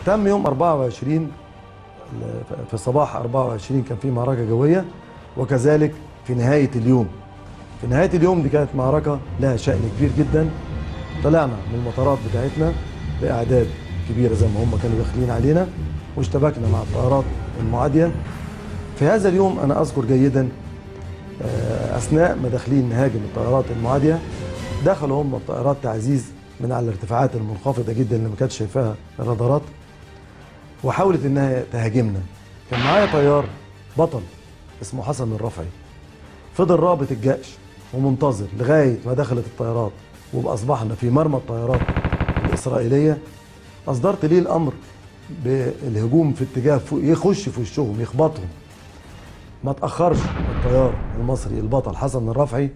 تم يوم 24 في صباح 24 كان في معركة جوية، وكذلك في نهاية اليوم. في نهاية اليوم دي كانت معركة لها شأن كبير جدا. طلعنا من المطارات بتاعتنا بأعداد كبيرة زي ما هم كانوا داخلين علينا، واشتبكنا مع الطائرات المعادية. في هذا اليوم أنا أذكر جيدا أثناء ما داخلين نهاجم الطائرات المعادية، دخلوا هم الطائرات تعزيز من على الارتفاعات المنخفضة جدا اللي ما كانتش شايفاها الرادارات، وحاولت انها تهاجمنا. كان معايا طيار بطل اسمه حسن الرفعي، فضل رابط الجأش ومنتظر لغاية ما دخلت الطيارات وأصبحنا في مرمى الطيارات الإسرائيلية. أصدرت ليه الأمر بالهجوم في اتجاه يخش في وشهم يخبطهم. ما تأخرش الطيار المصري البطل حسن الرفعي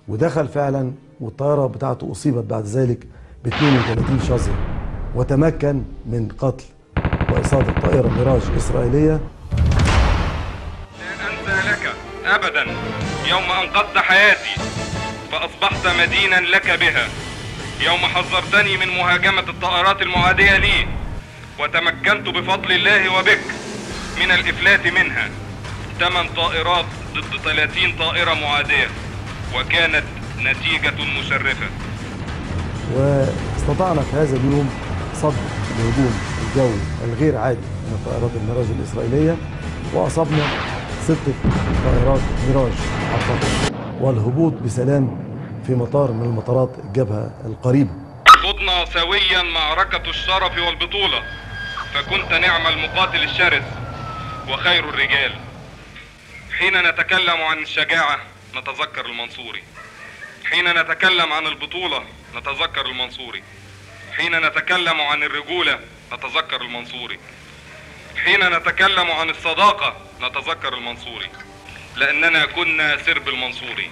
ودخل فعلا، والطيارة بتاعته أصيبت بعد ذلك ب 32 شظية، وتمكن من قتل وإصابة طائرة ميراج إسرائيلية. لن أنسى لك أبدا يوم أنقذت حياتي فأصبحت مدينا لك بها، يوم حذرتني من مهاجمة الطائرات المعادية لي، وتمكنت بفضل الله وبك من الإفلات منها. 8 طائرات ضد 30 طائرة معادية، وكانت نتيجة مشرفة. واستطعنا في هذا اليوم صد الهجوم الجوي الغير عادي من طائرات الميراج الإسرائيلية، وأصبنا 6 طائرات ميراج محططة، والهبوط بسلام في مطار من المطارات الجبهة القريبة. خضنا سويا معركة الشرف والبطولة، فكنت نعم المقاتل الشرس وخير الرجال. حين نتكلم عن الشجاعة نتذكر المنصوري، حين نتكلم عن البطولة نتذكر المنصوري، حين نتكلم عن الرجولة نتذكر المنصوري، حين نتكلم عن الصداقة نتذكر المنصوري، لأننا كنا سرب المنصوري.